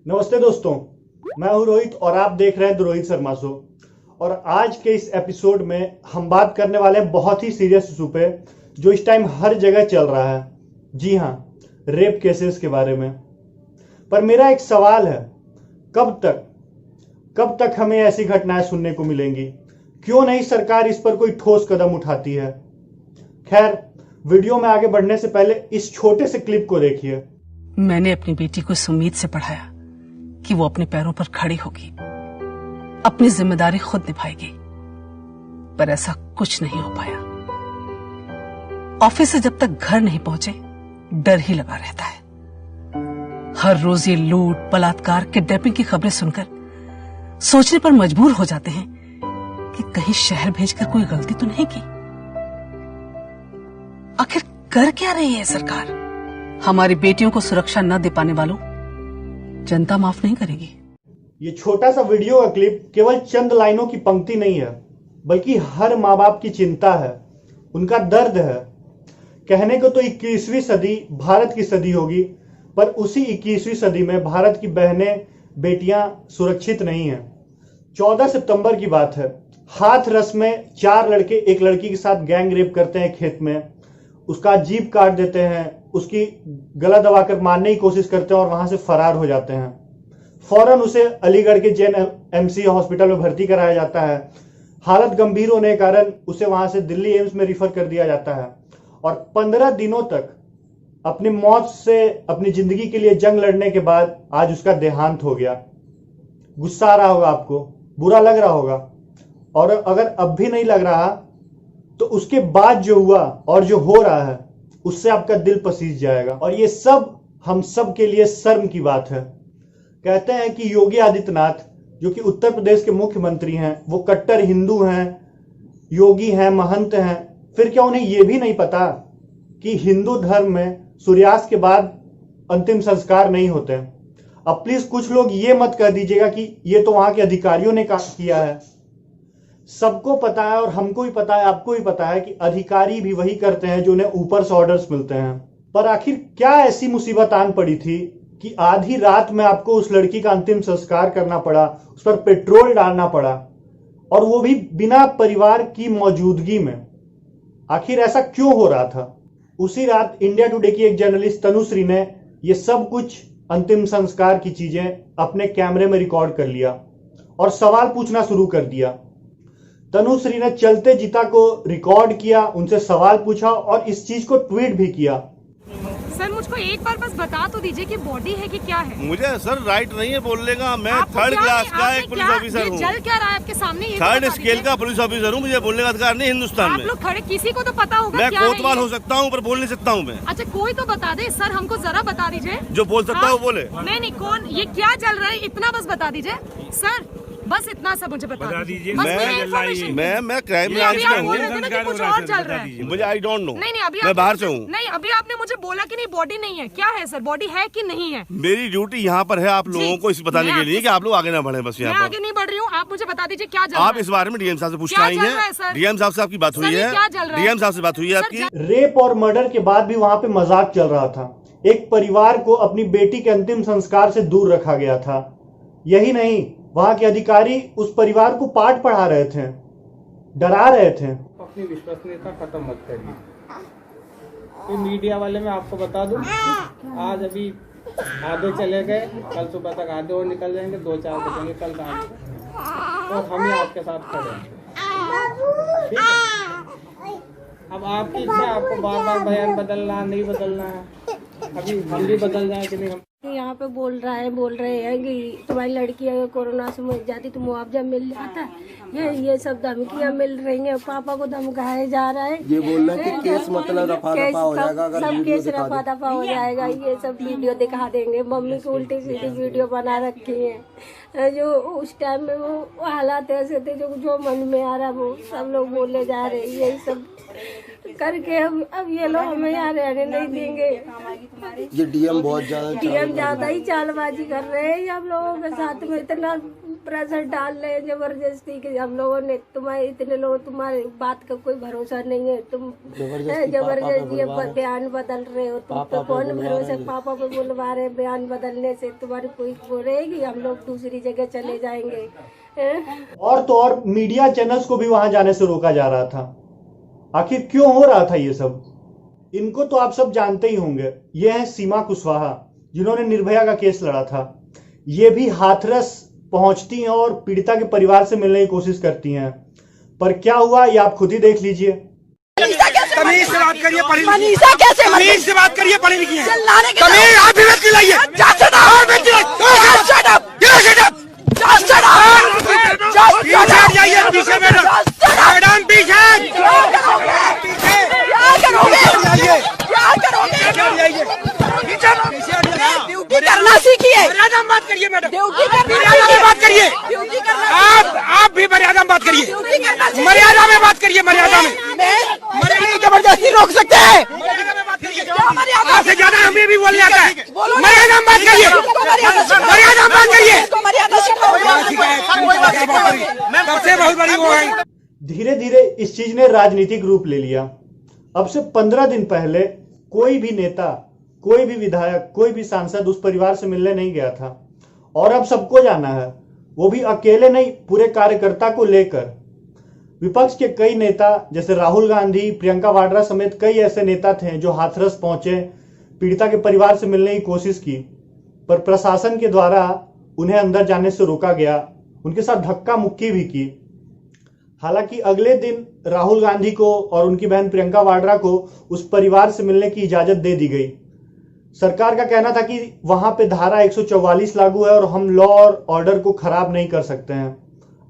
नमस्ते दोस्तों, मैं हूं रोहित और आप देख रहे हैं द रोहित शर्मा शो। और आज के इस एपिसोड में हम बात करने वाले हैं बहुत ही सीरियस इशू पे जो इस टाइम हर जगह चल रहा है। जी हाँ, रेप केसेस के बारे में। पर मेरा एक सवाल है, कब तक हमें ऐसी घटनाएं सुनने को मिलेंगी? क्यों नहीं सरकार इस पर कोई ठोस कदम उठाती है? खैर, वीडियो में आगे बढ़ने से पहले इस छोटे से क्लिप को देखिए। मैंने अपनी बेटी को इस उम्मीद से पढ़ाया कि वो अपने पैरों पर खड़ी होगी, अपनी जिम्मेदारी खुद निभाएगी, पर ऐसा कुछ नहीं हो पाया। ऑफिस से जब तक घर नहीं पहुंचे, डर ही लगा रहता है। हर रोज ये लूट, बलात्कार, किडनैपिंग की खबरें सुनकर सोचने पर मजबूर हो जाते हैं कि कहीं शहर भेजकर कोई गलती तो नहीं की। आखिर कर क्या रही है सरकार? हमारी बेटियों को सुरक्षा न दे पाने वालों जनता माफ नहीं करेगी। ये छोटा सा वीडियो का क्लिप केवल चंद लाइनों की पंक्ति नहीं है, बल्कि हर माँ बाप की चिंता है, उनका दर्द है। कहने को तो 21वीं सदी भारत की सदी होगी, पर उसी 21वीं सदी में भारत की बहनें, बेटियां सुरक्षित नहीं हैं। 14 सितंबर की बात है। हाथरस में 4 लड़के एक लड़की के साथ गैंग रेप करते हैं खेत में, उसका जीभ काट देते हैं, उसकी गला दबाकर मारने की कोशिश करते हैं और वहां से फरार हो जाते हैं। फौरन उसे अलीगढ़ के जैन एमसी हॉस्पिटल में भर्ती कराया जाता है। हालत गंभीर होने के कारण उसे वहां से दिल्ली एम्स में रिफर कर दिया जाता है और 15 दिनों तक अपनी मौत से, अपनी जिंदगी के लिए जंग लड़ने के बाद आज उसका देहांत हो गया। गुस्सा आ रहा होगा आपको, बुरा लग रहा होगा, और अगर अब भी नहीं लग रहा तो उसके बाद जो हुआ और जो हो रहा है उससे आपका दिल पसीज जाएगा। और ये सब हम सब के लिए शर्म की बात है। कहते हैं कि योगी आदित्यनाथ, जो कि उत्तर प्रदेश के मुख्यमंत्री हैं, वो कट्टर हिंदू हैं, योगी हैं, महंत हैं। फिर क्या उन्हें यह भी नहीं पता कि हिंदू धर्म में सूर्यास्त के बाद अंतिम संस्कार नहीं होते? अब प्लीज कुछ लोग ये मत कह दीजिएगा कि ये तो वहां के अधिकारियों ने काम किया है। सबको पता है और हमको भी पता है, आपको भी पता है कि अधिकारी भी वही करते हैं जो उन्हें ऊपर से ऑर्डर्स मिलते हैं। पर आखिर क्या ऐसी मुसीबत आन पड़ी थी कि आधी रात में आपको उस लड़की का अंतिम संस्कार करना पड़ा, उस पर पेट्रोल डालना पड़ा, और वो भी बिना परिवार की मौजूदगी में? आखिर ऐसा क्यों हो रहा था? उसी रात इंडिया टुडे की एक जर्नलिस्ट तनुश्री ने ये सब कुछ अंतिम संस्कार की चीजें अपने कैमरे में रिकॉर्ड कर लिया और सवाल पूछना शुरू कर दिया। तनुश्री ने चलते जीता को रिकॉर्ड किया, उनसे सवाल पूछा और इस चीज को ट्वीट भी किया। सर, मुझको एक बार बस बता तो दीजिए कि बॉडी है कि क्या है? मुझे सर राइट नहीं है बोलने का। मैं थर्ड क्लास का एक पुलिस ऑफिसर हूँ। चल क्या रहा है आपके सामने? थर्ड स्केल का पुलिस ऑफिसर हूँ। मुझे बोलने का अधिकार नहीं हिंदुस्तान में। आप लोग खड़े, किसी को तो पता होगा। मैं कोतवाल हो सकता हूँ पर बोल नहीं सकता हूँ मैं। अच्छा, कोई तो बता दे सर, हमको जरा बता दीजिए। जो बोल सकता है वो बोले। नहीं, कौन, ये क्या चल रहा है, इतना बस बता दीजिए सर। बस इतना सा मुझे बता दीजिए। मैं क्राइम ब्रांच में हूँ। कुछ और चल रहा है। मुझे आई डोंट नो। नहीं, अभी मैं बाहर से हूँ। नहीं, अभी आपने मुझे बोला कि नहीं बॉडी नहीं है। क्या है सर, बॉडी है कि नहीं है? मेरी ड्यूटी यहाँ पर है आप लोगों को इस बताने के लिए कि आप लोग आगे ना बढ़े। बस यहाँ पर आगे नहीं बढ़ रही हूँ, आप मुझे बता दीजिए क्या चल रहा है। आप इस बारे में डीएम साहब से पूछना आई है। डीएम साहब से आपकी बात हुई है? डीएम साहब से बात हुई है आपकी? रेप और मर्डर के बाद भी वहां पे मजाक चल रहा था। एक परिवार को अपनी बेटी के अंतिम संस्कार से दूर रखा गया था। यही नहीं, वहां के अधिकारी उस परिवार को पाठ पढ़ा रहे थे, डरा रहे थे। अपनी विश्वसनीयता खत्म मत करिए। तो मीडिया वाले मैं आपको बता दूं, आज अभी आधे चले गए, कल सुबह तक आधे और निकल जाएंगे, 2-4 बजेंगे कल रात को, और हम ही आपके साथ खड़े हैं। ठीक है? अब आपकी इच्छा, आपको बार बार बयान बदलना नहीं बदलना है। अभी हम भी बदल जाए कि नहीं। हम यहाँ पे बोल रहे हैं कि तुम्हारी लड़की अगर कोरोना से मर जाती तो मुआवजा मिल जाता है। ये सब धमकियाँ मिल रही हैं, पापा को धमकाया जा रहा है। ये बोल रहे हैं कि केस मतलब रफा दफा हो जाएगा, अगर सब केस रफा दफा हो जाएगा। ये सब वीडियो दिखा देंगे। मम्मी को उल्टी सीधी वीडियो बना रखी है। जो उस टाइम में वो हालात ऐसे थे, जो मन में आ रहा वो सब लोग बोले जा रहे। यही सब करके अब ये लोग हमें यहाँ रहने नहीं देंगे। ये डीएम बहुत ज्यादा ही चालबाजी कर रहे हैं। हम लोगों के साथ में इतना प्रेशर डाल रहे हैं जबरदस्ती कि हम लोगों ने तुम्हारे इतने लोग तुम्हारी बात का कोई भरोसा नहीं है, तुम जबरदस्ती बयान बदल रहे हो, तुम पे कौन भरोसा, पापा पे बुलवा रहे बयान बदलने से तुम्हारी कोई वो रहेगी, हम लोग दूसरी जगह चले जाएंगे। और तो और मीडिया चैनल्स को भी वहां जाने से रोका जा रहा था। आखिर क्यों हो रहा था ये सब? इनको तो आप सब जानते ही होंगे। ये है सीमा कुशवाहा, जिन्होंने निर्भया का केस लड़ा था। ये भी हाथरस पहुंचती हैं और पीड़िता के परिवार से मिलने की कोशिश करती हैं, पर क्या हुआ ये आप खुद ही देख लीजिए। तमीज से बात करिए, पढ़ी लिखी कैसे, तमीज से बात करिए, पढ़ी लिखी है, तमीज आप भी मत दिलाइए, पीछे मैडम, मैडम पीछे, ड्यूटी करना सीखिए, मर्यादा में बात करिए मैडम, मर्यादा में बात करिए, आप भी मर्यादा में बात करिए, मर्यादा में बात करिए, मर्यादा में जबरदस्ती रोक सकते हैं, आपसे ज्यादा हमें भी बोलने आता है, मर्यादा में बात करिए, मर्यादा में बात करिए, सबसे बहुत बड़ी वो है। धीरे धीरे इस चीज ने राजनीतिक रूप ले लिया। अब से 15 दिन पहले कोई भी नेता, कोई भी विधायक, कोई भी सांसद उस परिवार से मिलने नहीं गया था, और अब सबको जाना है, वो भी अकेले नहीं, पूरे कार्यकर्ता को लेकर। विपक्ष के कई नेता जैसे राहुल गांधी, प्रियंका वाड्रा समेत कई ऐसे नेता थे जो हाथरस पहुंचे, पीड़िता के परिवार से मिलने की कोशिश की, पर प्रशासन के द्वारा उन्हें अंदर जाने से रोका गया, उनके साथ धक्का मुक्की भी की। हालांकि अगले दिन राहुल गांधी को और उनकी बहन प्रियंका वाड्रा को उस परिवार से मिलने की इजाजत दे दी गई। सरकार का कहना था कि वहां पे धारा 144 लागू है और हम लॉ और ऑर्डर को खराब नहीं कर सकते हैं।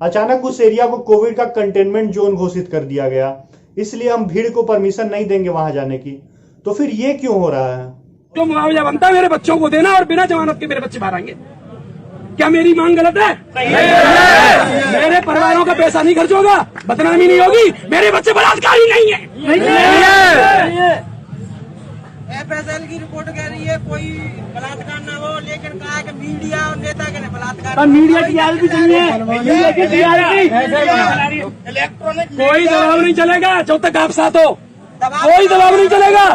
अचानक उस एरिया को कोविड का कंटेनमेंट जोन घोषित कर दिया गया, इसलिए हम भीड़ को परमिशन नहीं देंगे वहां जाने की। तो फिर ये क्यों हो रहा है? जो मुआवजा बनता है मेरे बच्चों को देना और बिना जमानत के मेरे बच्चे बाहर आएंगे, क्या मेरी मांग गलत है? मेरे परिवारों का पैसा नहीं खर्च होगा, बदनामी नहीं होगी, मेरे बच्चे बलात्कारी नहीं है। FSL की रिपोर्ट कह रही है कोई बलात्कार ना हो, लेकिन कहा है कि मीडिया और नेता के बलात्कार। मीडिया की रियलिटी चाहिए, मीडिया की रियलिटी। कोई दबाव नहीं चलेगा जब तक आप साथ हो, कोई दबाव नहीं चलेगा।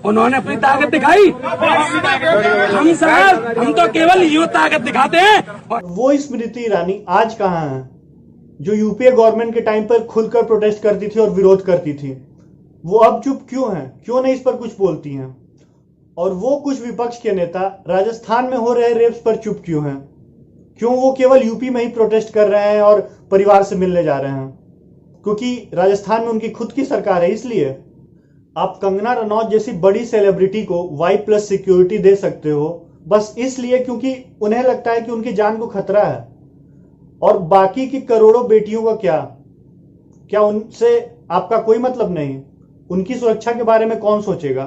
उन्होंने अपनी ताकत दिखाई, हम तो केवल यूं ताकत दिखाते हैं। वो स्मृति ईरानी आज कहाँ है, जो यूपीए गवर्नमेंट के टाइम पर खुलकर प्रोटेस्ट करती थी और विरोध करती थी? वो अब चुप क्यों हैं? क्यों नहीं इस पर कुछ बोलती हैं? और वो कुछ विपक्ष के नेता राजस्थान में हो रहे रेप्स पर चुप क्यों हैं? क्यों वो केवल यूपी में ही प्रोटेस्ट कर रहे हैं और परिवार से मिलने जा रहे हैं? क्योंकि राजस्थान में उनकी खुद की सरकार है, इसलिए। आप कंगना रनौत जैसी बड़ी सेलिब्रिटी को Y+ सिक्योरिटी दे सकते हो बस इसलिए क्योंकि उन्हें लगता है कि उनकी जान को खतरा है। और बाकी की करोड़ों बेटियों का क्या उनसे आपका कोई मतलब नहीं? उनकी सुरक्षा के बारे में कौन सोचेगा?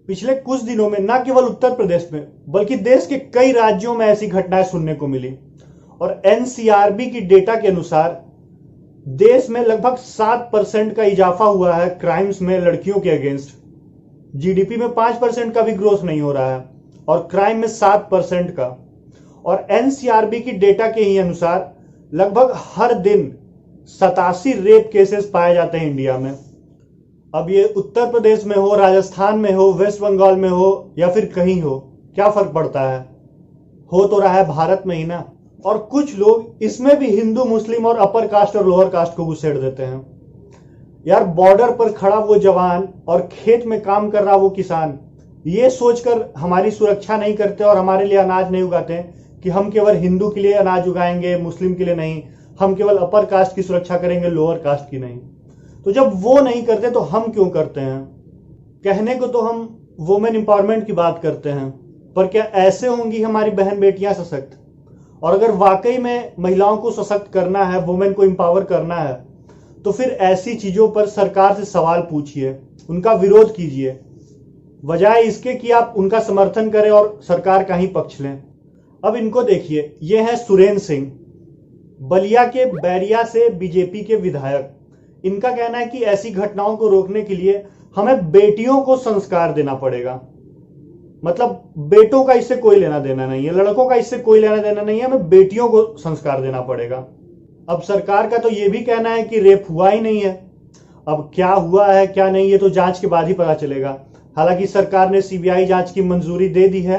पिछले कुछ दिनों में न केवल उत्तर प्रदेश में बल्कि देश के कई राज्यों में ऐसी घटनाएं सुनने को मिली। और NCRB की डेटा के अनुसार देश में लगभग 7% का इजाफा हुआ है क्राइम्स में लड़कियों के अगेंस्ट। GDP में 5% का भी ग्रोथ नहीं हो रहा है और क्राइम में 7% का। और NCRB की डेटा के ही अनुसार लगभग हर दिन 87 रेप केसेस पाए जाते हैं इंडिया में। अब ये उत्तर प्रदेश में हो, राजस्थान में हो, वेस्ट बंगाल में हो या फिर कहीं हो, क्या फर्क पड़ता है? हो तो रहा है भारत में ही ना। और कुछ लोग इसमें भी हिंदू, मुस्लिम और अपर कास्ट और लोअर कास्ट को घुसेड़ देते हैं। यार, बॉर्डर पर खड़ा वो जवान और खेत में काम कर रहा वो किसान ये सोचकर हमारी सुरक्षा नहीं करते और हमारे लिए अनाज नहीं उगाते कि हम केवल हिंदू के लिए अनाज उगाएंगे, मुस्लिम के लिए नहीं, हम केवल अपर कास्ट की सुरक्षा करेंगे, लोअर कास्ट की नहीं। तो जब वो नहीं करते तो हम क्यों करते हैं? कहने को तो हम वुमेन एम्पावरमेंट की बात करते हैं, पर क्या ऐसे होंगी हमारी बहन बेटियां सशक्त? और अगर वाकई में महिलाओं को सशक्त करना है, वुमेन को एम्पावर करना है, तो फिर ऐसी चीजों पर सरकार से सवाल पूछिए, उनका विरोध कीजिए, बजाय इसके कि आप उनका समर्थन करें और सरकार का ही पक्ष लें। अब इनको देखिए, ये हैं सुरेंद्र सिंह, बलिया के बैरिया से बीजेपी के विधायक। इनका कहना है कि ऐसी घटनाओं को रोकने के लिए हमें बेटियों को संस्कार देना पड़ेगा। मतलब बेटों का इससे कोई लेना देना नहीं है, लड़कों का इससे कोई लेना देना नहीं है, हमें बेटियों को संस्कार देना पड़ेगा। अब सरकार का तो ये भी कहना है कि रेप हुआ ही नहीं है। अब क्या हुआ है क्या नहीं ये तो जांच के बाद ही पता चलेगा। हालांकि सरकार ने सीबीआई जांच की मंजूरी दे दी है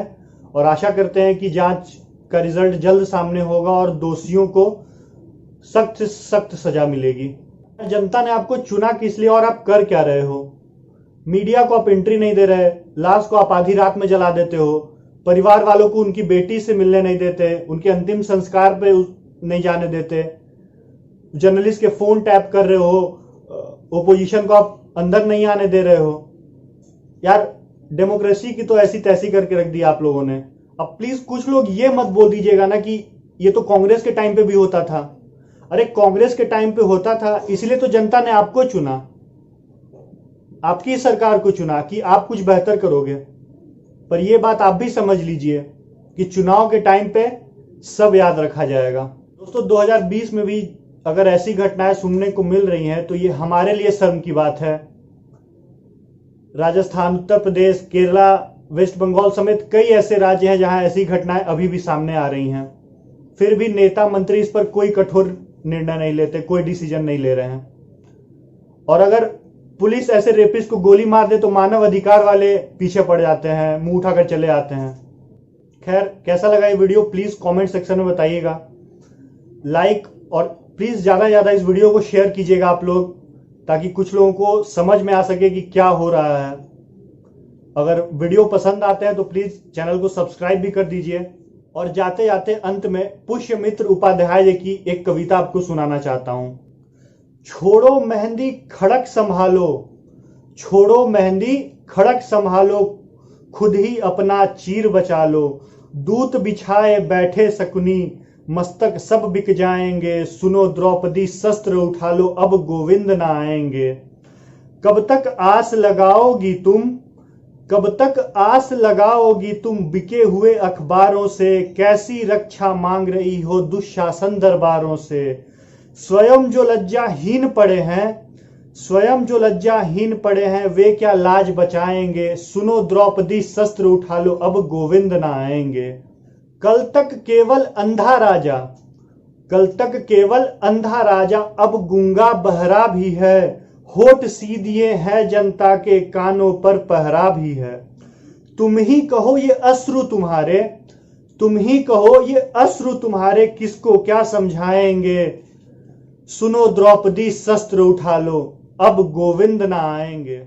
और आशा करते हैं कि जांच का रिजल्ट जल्द सामने होगा और दोषियों को सख्त से सख्त सजा मिलेगी। जनता ने आपको चुना किस लिए और आप कर क्या रहे हो? मीडिया को आप एंट्री नहीं दे रहे, लाश को आप आधी रात में जला देते हो, परिवार वालों को उनकी बेटी से मिलने नहीं देते, उनके अंतिम संस्कार पे नहीं जाने देते, जर्नलिस्ट के फोन टैप कर रहे हो, ओपोजिशन को आप अंदर नहीं आने दे रहे हो। यार डेमोक्रेसी की तो ऐसी तैसी करके रख दी आप लोगों ने। अब प्लीज कुछ लोग ये मत बोल दीजिएगा ना कि ये तो कांग्रेस के टाइम पे भी होता था। अरे कांग्रेस के टाइम पे होता था इसलिए तो जनता ने आपको चुना, आपकी सरकार को चुना कि आप कुछ बेहतर करोगे। पर यह बात आप भी समझ लीजिए कि चुनाव के टाइम पे सब याद रखा जाएगा। दोस्तों 2020 में भी अगर ऐसी घटनाएं सुनने को मिल रही हैं तो ये हमारे लिए शर्म की बात है। राजस्थान, उत्तर प्रदेश, केरला, वेस्ट बंगाल समेत कई ऐसे राज्य हैं जहां ऐसी घटनाएं अभी भी सामने आ रही हैं, फिर भी नेता मंत्री इस पर कोई कठोर निर्णय नहीं लेते, कोई डिसीजन नहीं ले रहे हैं। और अगर पुलिस ऐसे रेपिस्ट को गोली मार दे तो मानव अधिकार वाले पीछे पड़ जाते हैं, मुंह उठाकर चले आते हैं। खैर कैसा लगा ये वीडियो प्लीज कमेंट सेक्शन में बताइएगा। लाइक और प्लीज ज्यादा से ज्यादा इस वीडियो को शेयर कीजिएगा आप लोग, ताकि कुछ लोगों को समझ में आ सके कि क्या हो रहा है। अगर वीडियो पसंद आते हैं तो प्लीज चैनल को सब्सक्राइब भी कर दीजिए। और जाते जाते अंत में पुष्यमित्र उपाध्याय जी की एक कविता आपको सुनाना चाहता हूं। छोड़ो मेहंदी खड़क संभालो, छोड़ो मेहंदी खड़क संभालो, खुद ही अपना चीर बचा लो। दूत बिछाए बैठे शकुनी, मस्तक सब बिक जाएंगे। सुनो द्रौपदी शस्त्र उठा लो, अब गोविंद ना आएंगे। कब तक आस लगाओगी तुम, कब तक आस लगाओगी तुम, बिके हुए अखबारों से। कैसी रक्षा मांग रही हो दुशासन दरबारों से। स्वयं जो लज्जाहीन पड़े हैं, स्वयं जो लज्जाहीन पड़े हैं, वे क्या लाज बचाएंगे। सुनो द्रौपदी शस्त्र उठा लो, अब गोविंद ना आएंगे। कल तक केवल अंधा राजा, कल तक केवल अंधा राजा, अब गूंगा बहरा भी है। होठ सीधिए हैं जनता के, कानों पर पहरा भी है। तुम ही कहो ये अश्रु तुम्हारे, तुम ही कहो ये अश्रु तुम्हारे, किसको क्या समझाएंगे। सुनो द्रौपदी शस्त्र उठा लो, अब गोविंद ना आएंगे।